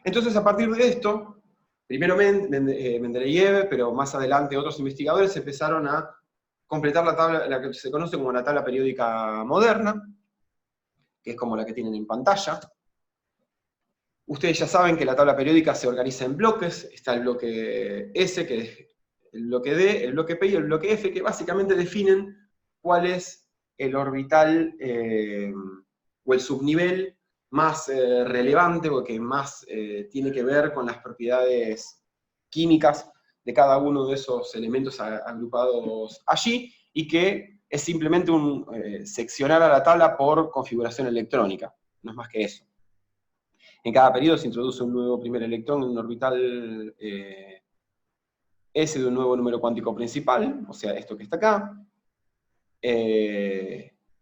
Entonces, a partir de esto, primero Mendeleev, pero más adelante otros investigadores empezaron a completar la tabla, la que se conoce como la tabla periódica moderna, que es como la que tienen en pantalla. Ustedes ya saben que la tabla periódica se organiza en bloques. Está el bloque S, que es el bloque D, el bloque P y el bloque F, que básicamente definen cuál es el orbital o el subnivel más relevante o que más tiene que ver con las propiedades químicas de cada uno de esos elementos agrupados allí, y que es simplemente seccionar a la tabla por configuración electrónica, no es más que eso. En cada periodo se introduce un nuevo primer electrón en un orbital S de un nuevo número cuántico principal, o sea, esto que está acá.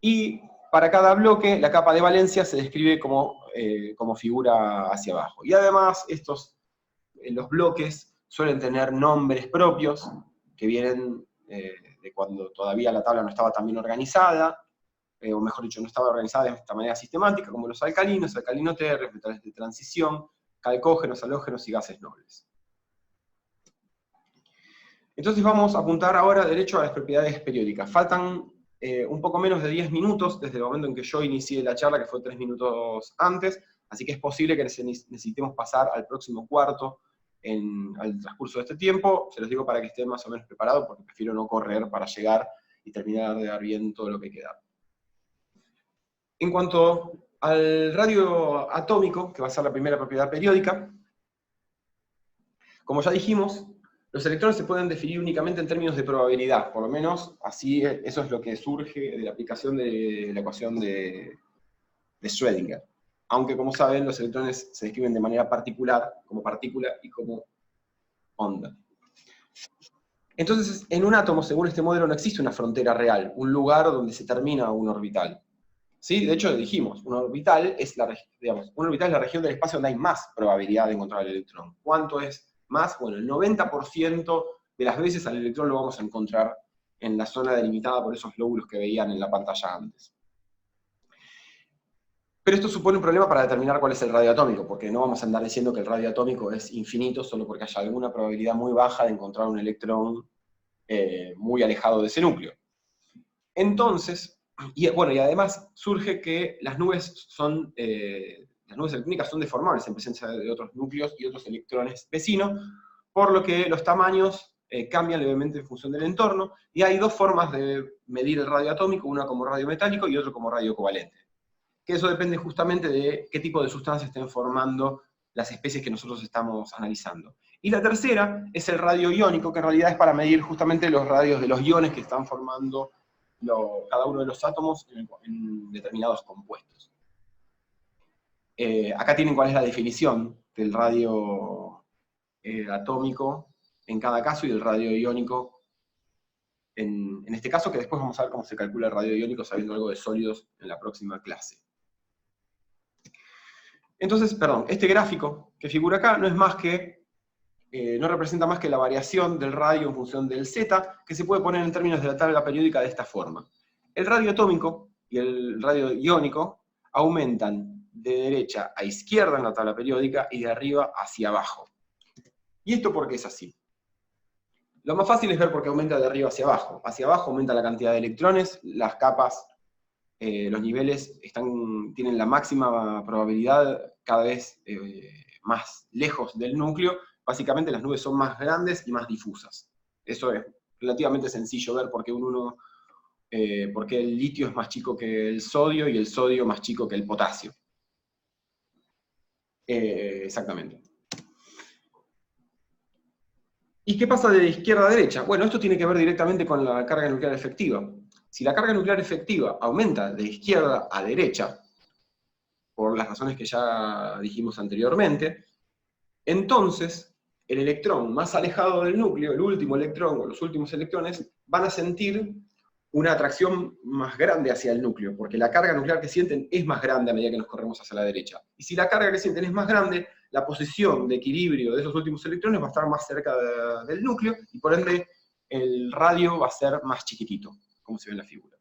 Y para cada bloque, la capa de valencia se describe como figura hacia abajo. Y además, los bloques suelen tener nombres propios, que vienen de cuando todavía la tabla no estaba tan bien organizada, o mejor dicho, no estaba organizada de esta manera sistemática, como los alcalinos, alcalino T, metales de transición, calcógenos, halógenos y gases nobles. Entonces vamos a apuntar ahora derecho a las propiedades periódicas. Faltan un poco menos de 10 minutos desde el momento en que yo inicié la charla, que fue 3 minutos antes, así que es posible que necesitemos pasar al próximo cuarto al transcurso de este tiempo. Se los digo para que estén más o menos preparados, porque prefiero no correr para llegar y terminar de dar bien todo lo que queda. En cuanto al radio atómico, que va a ser la primera propiedad periódica, como ya dijimos, los electrones se pueden definir únicamente en términos de probabilidad, por lo menos así, eso es lo que surge de la aplicación de la ecuación de Schrödinger. Aunque, como saben, los electrones se describen de manera particular, como partícula y como onda. Entonces, en un átomo, según este modelo, no existe una frontera real, un lugar donde se termina un orbital. ¿Sí? De hecho, dijimos, un orbital es la región del espacio donde hay más probabilidad de encontrar el electrón. ¿Cuánto es más? Bueno, el 90% de las veces al electrón lo vamos a encontrar en la zona delimitada por esos lóbulos que veían en la pantalla antes. Pero esto supone un problema para determinar cuál es el radio atómico, porque no vamos a andar diciendo que el radio atómico es infinito solo porque haya alguna probabilidad muy baja de encontrar un electrón muy alejado de ese núcleo. Entonces, y además surge que las nubes electrónicas son deformables en presencia de otros núcleos y otros electrones vecinos, por lo que los tamaños cambian levemente en función del entorno, y hay dos formas de medir el radio atómico, una como radio metálico y otra como radio covalente. Que eso depende justamente de qué tipo de sustancias estén formando las especies que nosotros estamos analizando. Y la tercera es el radio iónico, que en realidad es para medir justamente los radios de los iones que están formando cada uno de los átomos en determinados compuestos. Acá tienen cuál es la definición del radio atómico en cada caso y del radio iónico en este caso, que después vamos a ver cómo se calcula el radio iónico sabiendo algo de sólidos en la próxima clase. Entonces, perdón, este gráfico que figura acá no es más que no representa más que la variación del radio en función del Z, que se puede poner en términos de la tabla periódica de esta forma. El radio atómico y el radio iónico aumentan de derecha a izquierda en la tabla periódica y de arriba hacia abajo. ¿Y esto por qué es así? Lo más fácil es ver por qué aumenta de arriba hacia abajo. Hacia abajo aumenta la cantidad de electrones, las capas, los niveles tienen la máxima probabilidad cada vez más lejos del núcleo. Básicamente las nubes son más grandes y más difusas. Eso es relativamente sencillo ver por qué porque el litio es más chico que el sodio y el sodio más chico que el potasio. Exactamente. ¿Y qué pasa de izquierda a derecha? Bueno, esto tiene que ver directamente con la carga nuclear efectiva. Si la carga nuclear efectiva aumenta de izquierda a derecha, por las razones que ya dijimos anteriormente, entonces el electrón más alejado del núcleo, el último electrón o los últimos electrones, van a sentir una atracción más grande hacia el núcleo, porque la carga nuclear que sienten es más grande a medida que nos corremos hacia la derecha. Y si la carga que sienten es más grande, la posición de equilibrio de esos últimos electrones va a estar más cerca del núcleo, y por ende el radio va a ser más chiquitito, como se ve en la figura.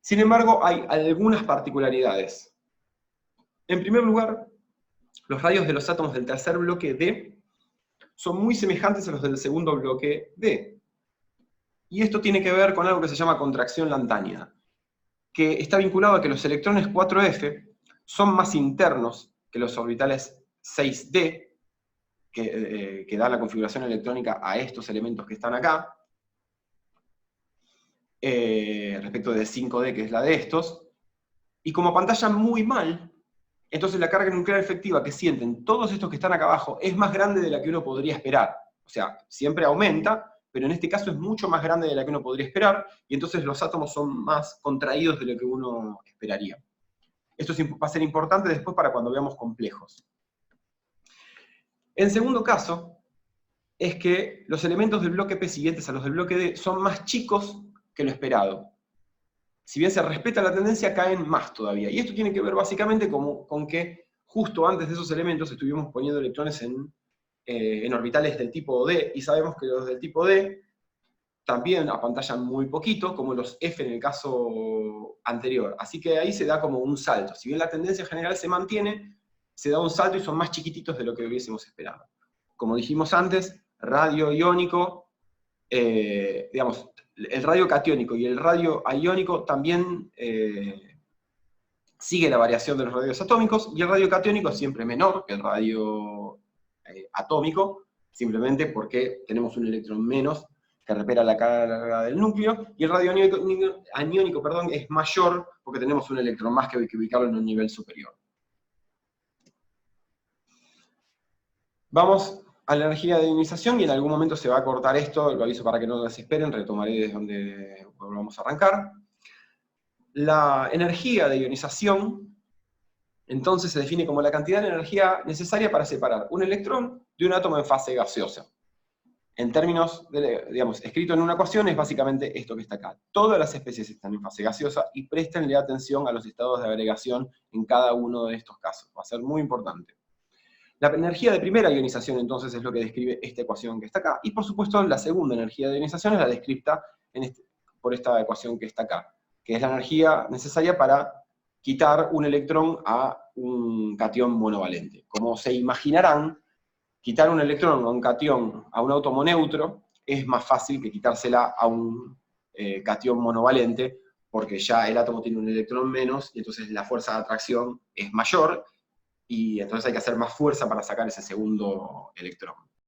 Sin embargo, hay algunas particularidades. En primer lugar, los radios de los átomos del tercer bloque D son muy semejantes a los del segundo bloque D. Y esto tiene que ver con algo que se llama contracción lantánea, que está vinculado a que los electrones 4F son más internos que los orbitales 6D, que dan la configuración electrónica a estos elementos que están acá, respecto de 5D, que es la de estos, y como pantallan muy mal, entonces la carga nuclear efectiva que sienten todos estos que están acá abajo es más grande de la que uno podría esperar. O sea, siempre aumenta, pero en este caso es mucho más grande de la que uno podría esperar, y entonces los átomos son más contraídos de lo que uno esperaría. Esto va a ser importante después para cuando veamos complejos. En segundo caso, es que los elementos del bloque P siguientes a los del bloque D son más chicos que lo esperado. Si bien se respeta la tendencia, caen más todavía. Y esto tiene que ver básicamente con que justo antes de esos elementos estuvimos poniendo electrones en orbitales del tipo D, y sabemos que los del tipo D también apantallan muy poquito, como los F en el caso anterior. Así que ahí se da como un salto. Si bien la tendencia general se mantiene, se da un salto y son más chiquititos de lo que hubiésemos esperado. Como dijimos antes, radio iónico, digamos, el radio catiónico y el radio iónico también sigue la variación de los radios atómicos, y el radio catiónico es siempre menor que el radio atómico, simplemente porque tenemos un electrón menos que repela la carga del núcleo, y el radio aniónico, perdón, es mayor porque tenemos un electrón más que ubicarlo en un nivel superior. Vamos a la energía de ionización, y en algún momento se va a cortar esto, lo aviso para que no desesperen, retomaré desde donde volvamos a arrancar. La energía de ionización, entonces, se define como la cantidad de energía necesaria para separar un electrón de un átomo en fase gaseosa. En términos, digamos, escrito en una ecuación, es básicamente esto que está acá. Todas las especies están en fase gaseosa, y préstenle atención a los estados de agregación en cada uno de estos casos. Va a ser muy importante. La energía de primera ionización, entonces, es lo que describe esta ecuación que está acá, y por supuesto la segunda energía de ionización es la descrita por esta ecuación que está acá, que es la energía necesaria para quitar un electrón a un catión monovalente. Como se imaginarán, quitar un electrón a un catión, a un átomo neutro, es más fácil que quitársela a un catión monovalente, porque ya el átomo tiene un electrón menos, y entonces la fuerza de atracción es mayor, y entonces hay que hacer más fuerza para sacar ese segundo electrón.